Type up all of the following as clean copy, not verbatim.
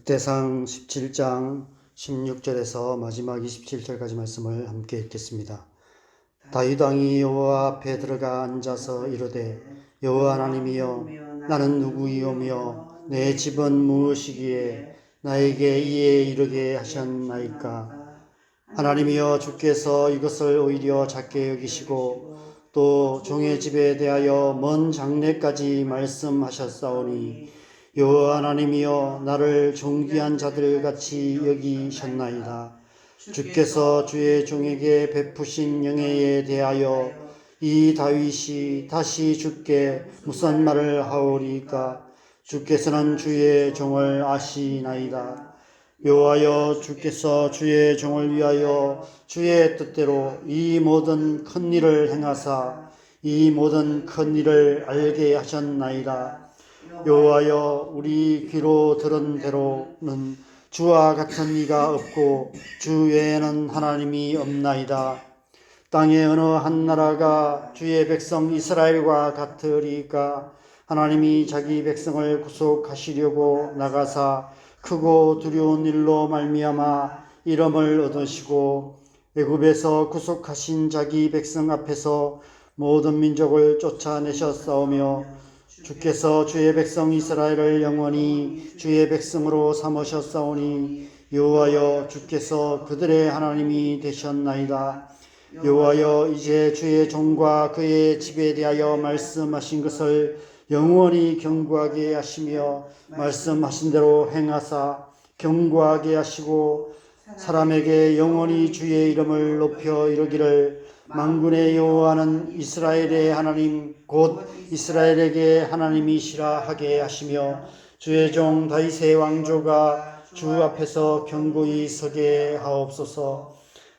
득대상 17장 16절에서 마지막 27절까지 말씀을 함께 읽겠습니다. 다윗 왕이 여호와 앞에 들어가 앉아서 이르되 여호와 하나님이여 나는 누구이오며 내 집은 무엇이기에 나에게 이에 이르게 하셨나이까. 하나님이여 주께서 이것을 오히려 작게 여기시고 또 종의 집에 대하여 먼 장래까지 말씀하셨사오니 여호와 하나님이여 나를 존귀한 자들 같이 여기셨나이다. 주께서 주의 종에게 베푸신 영예에 대하여 이 다윗이 다시 주께 무슨 말을 하오리까. 주께서는 주의 종을 아시나이다. 여호와여 주께서 주의 종을 위하여 주의 뜻대로 이 모든 큰 일을 행하사 이 모든 큰 일을 알게 하셨나이다. 여호와여 우리 귀로 들은 대로는 주와 같은 이가 없고 주 외에는 하나님이 없나이다. 땅의 어느 한 나라가 주의 백성 이스라엘과 같으리까. 하나님이 자기 백성을 구속하시려고 나가사 크고 두려운 일로 말미암아 이름을 얻으시고 애굽에서 구속하신 자기 백성 앞에서 모든 민족을 쫓아내셨사오며 주께서 주의 백성 이스라엘을 영원히 주의 백성으로 삼으셨사오니 여호와여 주께서 그들의 하나님이 되셨나이다. 여호와여 이제 주의 종과 그의 집에 대하여 말씀하신 것을 영원히 견고하게 하시며 말씀하신 대로 행하사 견고하게 하시고 사람에게 영원히 주의 이름을 높여 이르기를 만군의 여호와는 이스라엘의 하나님 곧 이스라엘에게 하나님이시라 하게 하시며 주의 종 다윗의 왕조가 주 앞에서 견고히 서게 하옵소서.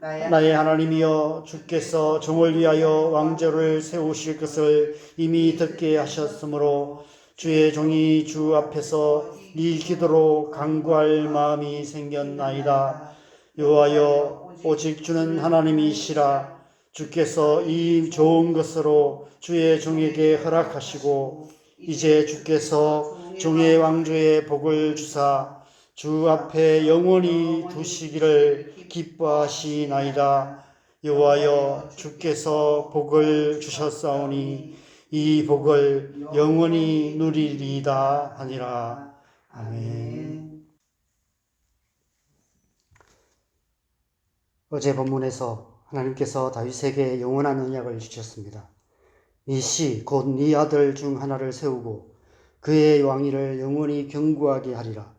나의 하나님이여 주께서 종을 위하여 왕조를 세우실 것을 이미 듣게 하셨으므로 주의 종이 주 앞에서 이 기도로 간구할 마음이 생겼나이다. 여호와여 오직 주는 하나님이시라. 주께서 이 좋은 것으로 주의 종에게 허락하시고 이제 주께서 종의 왕조의 복을 주사 주 앞에 영원히 두시기를 기뻐하시나이다. 여호와여 주께서 복을 주셨사오니 이 복을 영원히 누리리이다 하니라. 아멘. 어제 본문에서 하나님께서 다윗에게 영원한 언약을 주셨습니다. 이 씨 곧 네 아들 중 하나를 세우고 그의 왕위를 영원히 견고하게 하리라.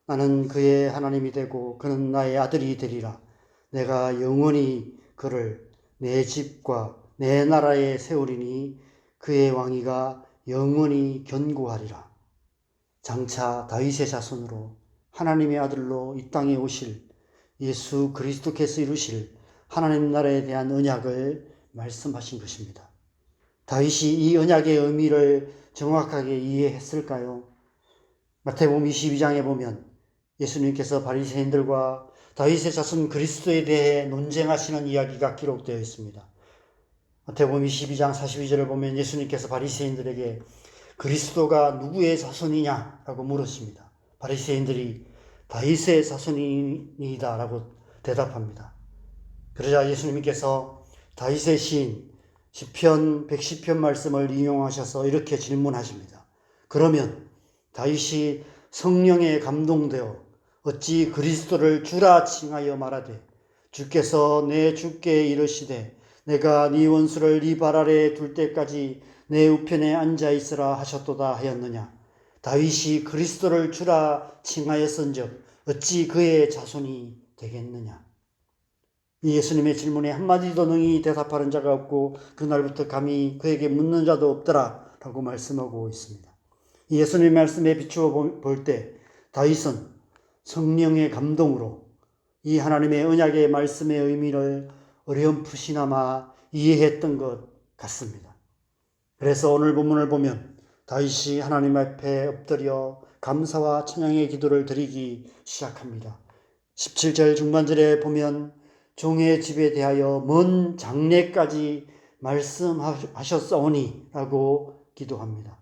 나는 그의 하나님이 되고 그는 나의 아들이 되리라. 내가 영원히 그를 내 집과 내 나라에 세우리니 그의 왕위가 영원히 견고하리라. 장차 다윗의 자손으로 하나님의 아들로 이 땅에 오실 예수 그리스도께서 이루실 하나님 나라에 대한 언약을 말씀하신 것입니다. 다윗이 이 언약의 의미를 정확하게 이해했을까요? 마태복음 22장에 보면 예수님께서 바리새인들과 다윗의 자손 그리스도에 대해 논쟁하시는 이야기가 기록되어 있습니다. 마태복음 22장 42절을 보면 예수님께서 바리새인들에게 그리스도가 누구의 자손이냐라고 물으십니다. 바리새인들이 다윗의 자손이다 라고 대답합니다. 그러자 예수님께서 다윗의 시인 시편 110편 말씀을 인용하셔서 이렇게 질문하십니다. 그러면 다윗이 성령에 감동되어 어찌 그리스도를 주라 칭하여 말하되 주께서 내 주께 이르시되 내가 네 원수를 네 발 아래에 둘 때까지 내 우편에 앉아 있으라 하셨도다 하였느냐. 다윗이 그리스도를 주라 칭하였은즉 어찌 그의 자손이 되겠느냐. 이 예수님의 질문에 한마디도 능히 대답하는 자가 없고 그날부터 감히 그에게 묻는 자도 없더라 라고 말씀하고 있습니다. 이 예수님의 말씀에 비추어 볼 때 다윗은 성령의 감동으로 이 하나님의 언약의 말씀의 의미를 어렴풋이나마 이해했던 것 같습니다. 그래서 오늘 본문을 보면 다윗이 하나님 앞에 엎드려 감사와 찬양의 기도를 드리기 시작합니다. 17절 중반절에 보면 종의 집에 대하여 먼 장래까지 말씀하셨사오니 라고 기도합니다.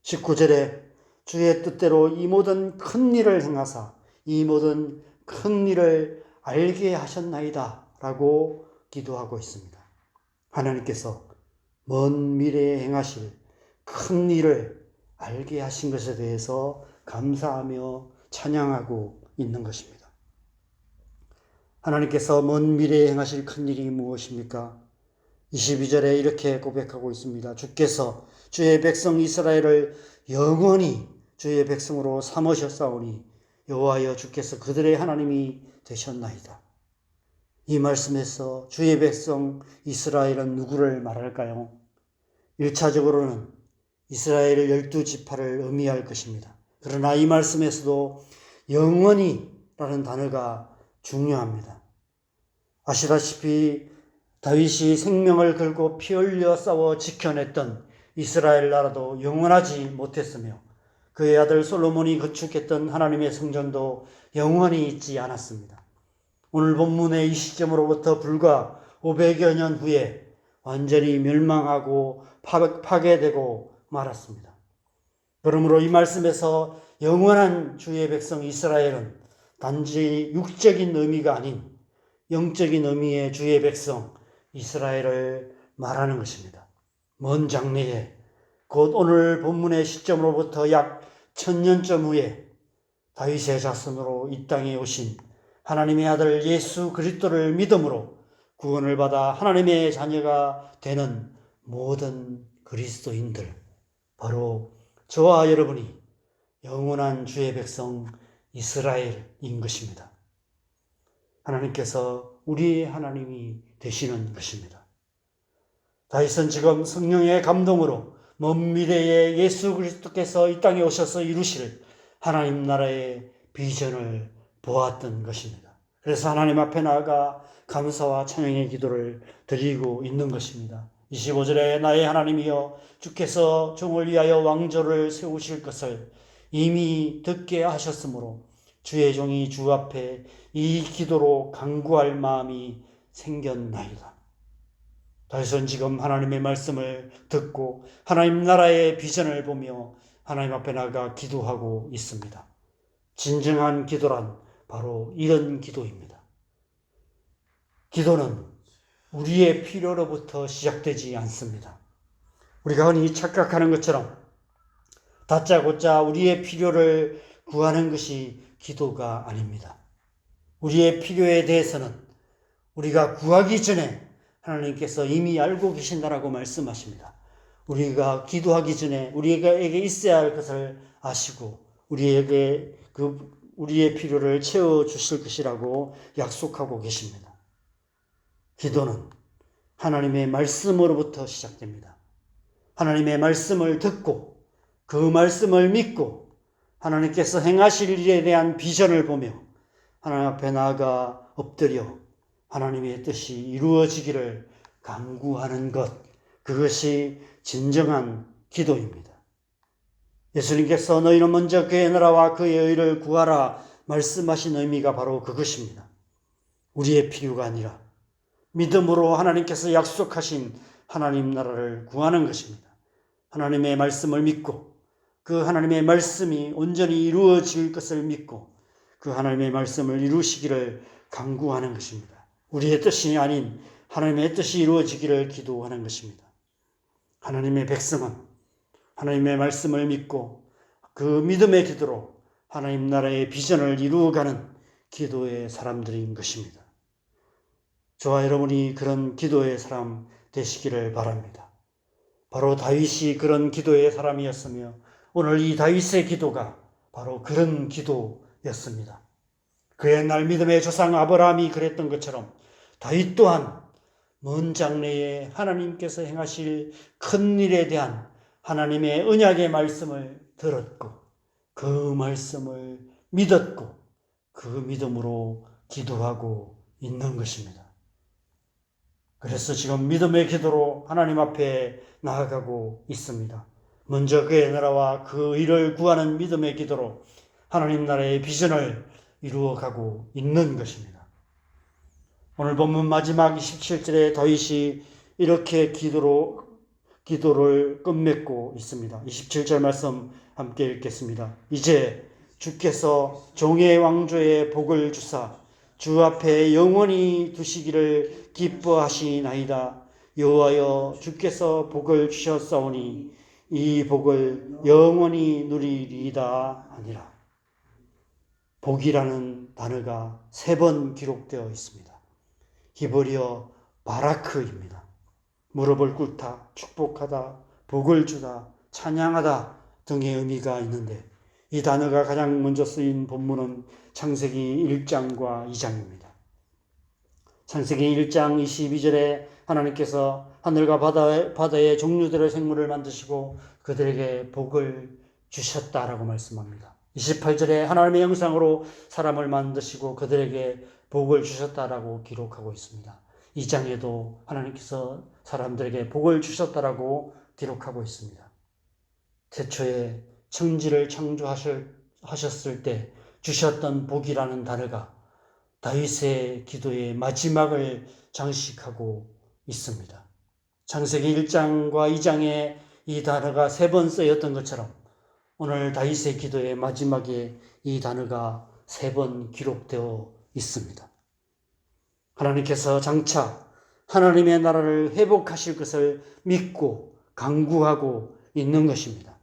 19절에 주의 뜻대로 이 모든 큰 일을 행하사 이 모든 큰 일을 알게 하셨나이다 라고 기도하고 있습니다. 하나님께서 먼 미래에 행하실 큰 일을 알게 하신 것에 대해서 감사하며 찬양하고 있는 것입니다. 하나님께서 먼 미래에 행하실 큰 일이 무엇입니까? 22절에 이렇게 고백하고 있습니다. 주께서 주의 백성 이스라엘을 영원히 주의 백성으로 삼으셨사오니 여호와여 주께서 그들의 하나님이 되셨나이다. 이 말씀에서 주의 백성 이스라엘은 누구를 말할까요? 1차적으로는 이스라엘 12지파를 의미할 것입니다. 그러나 이 말씀에서도 영원히 라는 단어가 중요합니다. 아시다시피 다윗이 생명을 걸고 피 흘려 싸워 지켜냈던 이스라엘 나라도 영원하지 못했으며 그의 아들 솔로몬이 건축했던 하나님의 성전도 영원히 있지 않았습니다. 오늘 본문의 이 시점으로부터 불과 500여 년 후에 완전히 멸망하고 파괴되고 말았습니다. 그러므로 이 말씀에서 영원한 주의 백성 이스라엘은 단지 육적인 의미가 아닌 영적인 의미의 주의 백성 이스라엘을 말하는 것입니다. 먼 장래에 곧 오늘 본문의 시점으로부터 약 1000년쯤 후에 다윗의 자손으로 이 땅에 오신 하나님의 아들 예수 그리스도를 믿음으로 구원을 받아 하나님의 자녀가 되는 모든 그리스도인들, 바로 저와 여러분이 영원한 주의 백성 이스라엘인 것입니다. 하나님께서 우리의 하나님이 되시는 것입니다. 다윗은 지금 성령의 감동으로 먼 미래에 예수 그리스도께서 이 땅에 오셔서 이루실 하나님 나라의 비전을 보았던 것입니다. 그래서 하나님 앞에 나아가 감사와 찬양의 기도를 드리고 있는 것입니다. 25절에 나의 하나님이여 주께서 종을 위하여 왕조를 세우실 것을 이미 듣게 하셨으므로 주의 종이 주 앞에 이 기도로 간구할 마음이 생겼나이다. 다윗은 지금 하나님의 말씀을 듣고 하나님 나라의 비전을 보며 하나님 앞에 나가 기도하고 있습니다. 진정한 기도란 바로 이런 기도입니다. 기도는 우리의 필요로부터 시작되지 않습니다. 우리가 흔히 착각하는 것처럼 다짜고짜 우리의 필요를 구하는 것이 기도가 아닙니다. 우리의 필요에 대해서는 우리가 구하기 전에 하나님께서 이미 알고 계신다라고 말씀하십니다. 우리가 기도하기 전에 우리에게 있어야 할 것을 아시고 우리에게 우리의 필요를 채워주실 것이라고 약속하고 계십니다. 기도는 하나님의 말씀으로부터 시작됩니다. 하나님의 말씀을 듣고 그 말씀을 믿고 하나님께서 행하실 일에 대한 비전을 보며 하나님 앞에 나아가 엎드려 하나님의 뜻이 이루어지기를 간구하는 것, 그것이 진정한 기도입니다. 예수님께서 너희는 먼저 그의 나라와 그의 의를 구하라 말씀하신 의미가 바로 그것입니다. 우리의 필요가 아니라 믿음으로 하나님께서 약속하신 하나님 나라를 구하는 것입니다. 하나님의 말씀을 믿고 그 하나님의 말씀이 온전히 이루어질 것을 믿고 그 하나님의 말씀을 이루시기를 간구하는 것입니다. 우리의 뜻이 아닌 하나님의 뜻이 이루어지기를 기도하는 것입니다. 하나님의 백성은 하나님의 말씀을 믿고 그 믿음의 기도로 하나님 나라의 비전을 이루어가는 기도의 사람들인 것입니다. 저와 여러분이 그런 기도의 사람 되시기를 바랍니다. 바로 다윗이 그런 기도의 사람이었으며 오늘 이 다윗의 기도가 바로 그런 기도였습니다. 그 옛날 믿음의 조상 아브라함이 그랬던 것처럼 다윗 또한 먼 장래에 하나님께서 행하실 큰 일에 대한 하나님의 언약의 말씀을 들었고 그 말씀을 믿었고 그 믿음으로 기도하고 있는 것입니다. 그래서 지금 믿음의 기도로 하나님 앞에 나아가고 있습니다. 먼저 그의 나라와 그 일을 구하는 믿음의 기도로 하나님 나라의 비전을 이루어가고 있는 것입니다. 오늘 본문 마지막 27절에 다윗이 이렇게 기도를 끝맺고 있습니다. 27절 말씀 함께 읽겠습니다. 이제 주께서 종의 왕조에 복을 주사 주 앞에 영원히 두시기를 기뻐하시나이다. 여호와여 주께서 복을 주셨사오니 이 복을 영원히 누리리이다 하니라. 복이라는 단어가 3번 기록되어 있습니다. 히브리어 바라크입니다. 무릎을 꿇다, 축복하다, 복을 주다, 찬양하다 등의 의미가 있는데 이 단어가 가장 먼저 쓰인 본문은 창세기 1장과 2장입니다. 창세기 1장 22절에 하나님께서 하늘과 바다의 종류들의 생물을 만드시고 그들에게 복을 주셨다라고 말씀합니다. 28절에 하나님의 형상으로 사람을 만드시고 그들에게 복을 주셨다라고 기록하고 있습니다. 2장에도 하나님께서 사람들에게 복을 주셨다라고 기록하고 있습니다. 태초에 천지를 창조하셨을 때 주셨던 복이라는 단어가 다윗의 기도의 마지막을 장식하고 있습니다. 창세기 1장과 2장에 이 단어가 3번 쓰였던 것처럼 오늘 다윗의 기도의 마지막에 이 단어가 3번 기록되어 있습니다. 하나님께서 장차 하나님의 나라를 회복하실 것을 믿고 간구하고 있는 것입니다.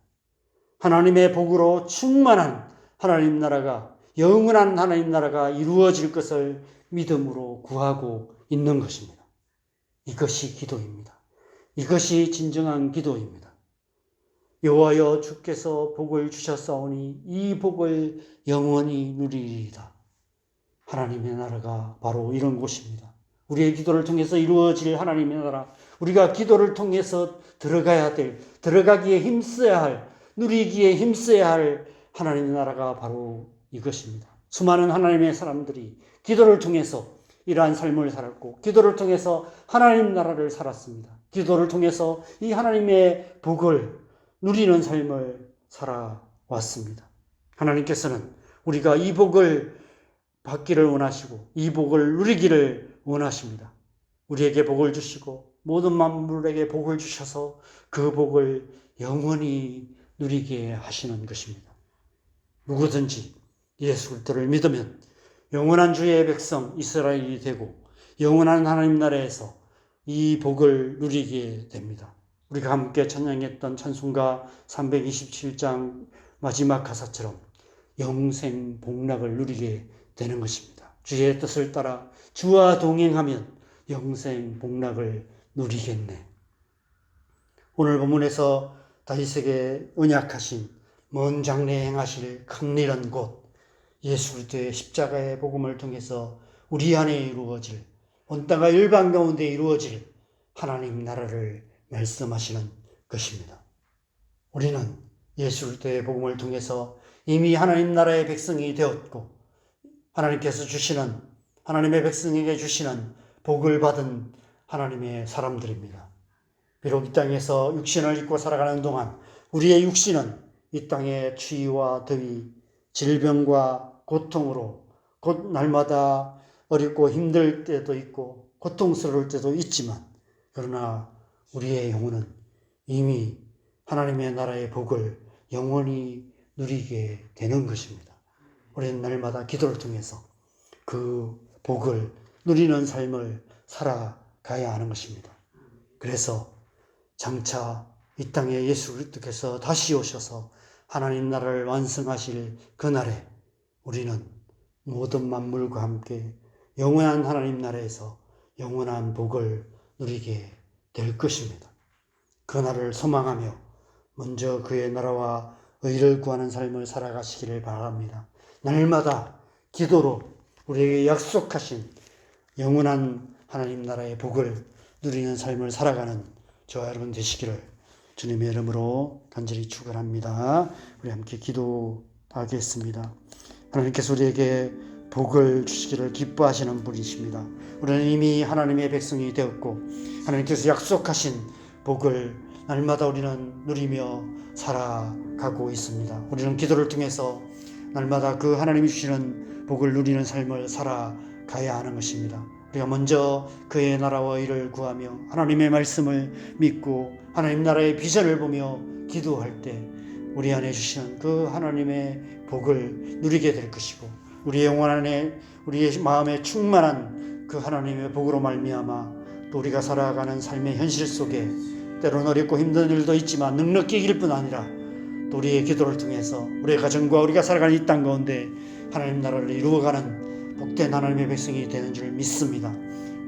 하나님의 복으로 충만한 하나님 나라가, 영원한 하나님 나라가 이루어질 것을 믿음으로 구하고 있는 것입니다. 이것이 기도입니다. 이것이 진정한 기도입니다. 여호와여 주께서 복을 주셨사오니 이 복을 영원히 누리리이다. 하나님의 나라가 바로 이런 곳입니다. 우리의 기도를 통해서 이루어질 하나님의 나라, 우리가 기도를 통해서 들어가기에 힘써야 할, 누리기에 힘써야 할 하나님의 나라가 바로 이것입니다. 수많은 하나님의 사람들이 기도를 통해서 이러한 삶을 살았고 기도를 통해서 하나님 나라를 살았습니다. 기도를 통해서 이 하나님의 복을 누리는 삶을 살아왔습니다. 하나님께서는 우리가 이 복을 받기를 원하시고 이 복을 누리기를 원하십니다. 우리에게 복을 주시고 모든 만물에게 복을 주셔서 그 복을 영원히 누리게 하시는 것입니다. 누구든지 예수 그리스도를 믿으면 영원한 주의 백성 이스라엘이 되고 영원한 하나님 나라에서 이 복을 누리게 됩니다. 우리가 함께 찬양했던 찬송가 327장 마지막 가사처럼 영생 복락을 누리게 되는 것입니다. 주의 뜻을 따라 주와 동행하면 영생 복락을 누리겠네. 오늘 본문에서 다윗에게 언약하신 먼 장래 행하실 강렬한 곳 예수 그리스도의 십자가의 복음을 통해서 우리 안에 이루어질 온 땅과 열방 가운데 이루어질 하나님 나라를 말씀하시는 것입니다. 우리는 예수 그리스도의 복음을 통해서 이미 하나님 나라의 백성이 되었고 하나님께서 주시는 하나님의 백성에게 주시는 복을 받은 하나님의 사람들입니다. 비록 이 땅에서 육신을 입고 살아가는 동안 우리의 육신은 이 땅의 추위와 더위, 질병과 고통으로 곧 날마다 어렵고 힘들 때도 있고 고통스러울 때도 있지만 그러나 우리의 영혼은 이미 하나님의 나라의 복을 영원히 누리게 되는 것입니다. 우리는 날마다 기도를 통해서 그 복을 누리는 삶을 살아가야 하는 것입니다. 그래서 장차 이 땅에 예수 그리스도께서 다시 오셔서 하나님 나라를 완성하실 그날에 우리는 모든 만물과 함께 영원한 하나님 나라에서 영원한 복을 누리게 될 것입니다. 그날을 소망하며 먼저 그의 나라와 의를 구하는 삶을 살아가시기를 바랍니다. 날마다 기도로 우리에게 약속하신 영원한 하나님 나라의 복을 누리는 삶을 살아가는 저와 여러분 되시기를 주님의 이름으로 간절히 축원합니다. 우리 함께 기도하겠습니다. 하나님께서 우리에게 복을 주시기를 기뻐하시는 분이십니다. 우리는 이미 하나님의 백성이 되었고 하나님께서 약속하신 복을 날마다 우리는 누리며 살아가고 있습니다. 우리는 기도를 통해서 날마다 그 하나님이 주시는 복을 누리는 삶을 살아가야 하는 것입니다. 우리가 먼저 그의 나라와 의를 구하며 하나님의 말씀을 믿고 하나님 나라의 비전을 보며 기도할 때 우리 안에 주시는 그 하나님의 복을 누리게 될 것이고, 우리의 영혼 안에 우리의 마음에 충만한 그 하나님의 복으로 말미암아 또 우리가 살아가는 삶의 현실 속에 때로는 어렵고 힘든 일도 있지만 넉넉히 이길 뿐 아니라 또 우리의 기도를 통해서 우리의 가정과 우리가 살아가는 이 땅 가운데 하나님 나라를 이루어가는 복된 하나님의 백성이 되는 줄 믿습니다.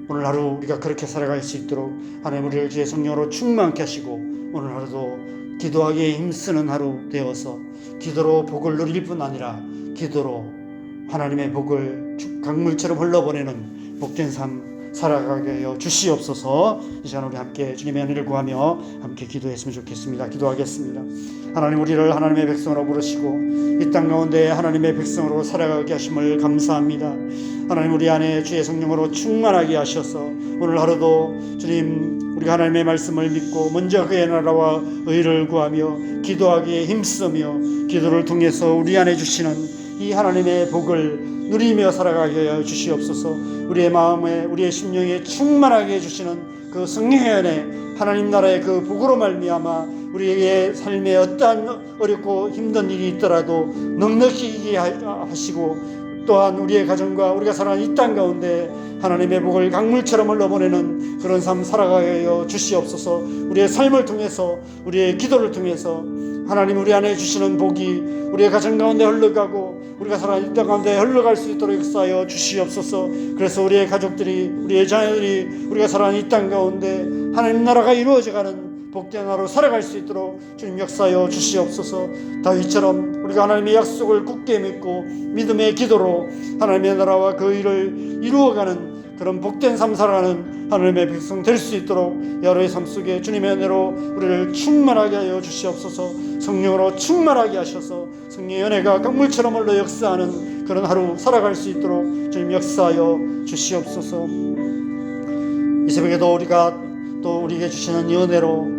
오늘 하루 우리가 그렇게 살아갈 수 있도록 하나님 우리를 주의 성령으로 충만케 하시고, 오늘 하루도 기도하기에 힘쓰는 하루 되어서 기도로 복을 누릴 뿐 아니라 기도로 하나님의 복을 강물처럼 흘러보내는 복된 삶 살아가게 하여 주시옵소서. 이 시간 우리 함께 주님의 은혜를 구하며 함께 기도했으면 좋겠습니다. 기도하겠습니다. 하나님, 우리를 하나님의 백성으로 부르시고 이 땅 가운데 하나님의 백성으로 살아가게 하심을 감사합니다. 하나님, 우리 안에 주의 성령으로 충만하게 하셔서 오늘 하루도 주님 우리가 하나님의 말씀을 믿고 먼저 그의 나라와 의를 구하며 기도하기에 힘쓰며 기도를 통해서 우리 안에 주시는 이 하나님의 복을 누리며 살아가게 하여 주시옵소서. 우리의 마음에 우리의 심령에 충만하게 해주시는 그 성령의 은혜, 하나님 나라의 그 복으로 말미암아 우리의 삶에 어떠한 어렵고 힘든 일이 있더라도 넉넉히 이기게 하시고, 또한 우리의 가정과 우리가 살아가는 이 땅 가운데 하나님의 복을 강물처럼 흘러보내는 그런 삶 살아가게 하여 주시옵소서. 우리의 삶을 통해서 우리의 기도를 통해서 하나님 우리 안에 주시는 복이 우리의 가정 가운데 흘러가고 우리가 살아가는 이 땅 가운데 흘러갈 수 있도록 역사하여 주시옵소서. 그래서 우리의 가족들이, 우리의 자녀들이 우리가 살아가는 이 땅 가운데 하나님 나라가 이루어져가는 복된 나라로 살아갈 수 있도록 주님 역사하여 주시옵소서. 다윗처럼 우리가 하나님의 약속을 굳게 믿고 믿음의 기도로 하나님의 나라와 그 일을 이루어가는 그런 복된 삶 살아가는 하나님의 백성 될 수 있도록 여러의 삶 속에 주님의 은혜로 우리를 충만하게 하여 주시옵소서. 성령으로 충만하게 하셔서 성령의 은혜가 강물처럼 흘러 역사하는 그런 하루 살아갈 수 있도록 주님 역사하여 주시옵소서. 이 새벽에도 우리가 또 우리에게 주시는 이 은혜로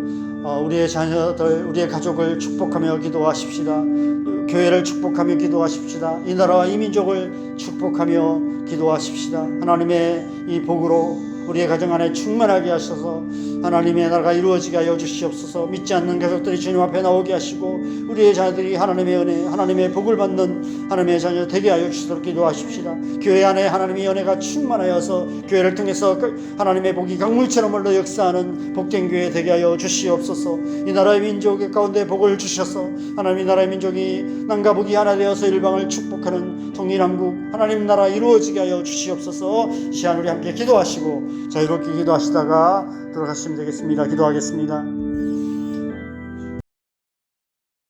우리의 자녀들, 우리의 가족을 축복하며 기도하십시다. 교회를 축복하며 기도하십시다. 이 나라와 이 민족을 축복하며 기도하십시다. 하나님의 이 복으로 우리의 가정 안에 충만하게 하셔서 하나님의 나라가 이루어지게 하여 주시옵소서. 믿지 않는 가족들이 주님 앞에 나오게 하시고 우리의 자녀들이 하나님의 은혜, 하나님의 복을 받는 하나님의 자녀 되게 하여 주시도록 기도하십시다. 교회 안에 하나님의 은혜가 충만하여서 교회를 통해서 하나님의 복이 강물처럼 흘러 역사하는 복된 교회 되게 하여 주시옵소서. 이 나라의 민족의 가운데 복을 주셔서 하나님의 나라의 민족이 남과 북이 하나 되어서 일방을 축복하는 통일한국 하나님 나라 이루어지게 하여 주시옵소서. 시간 우리 함께 기도하시고 자유롭게 기도하시다가 들어가시면 되겠습니다. 기도하겠습니다.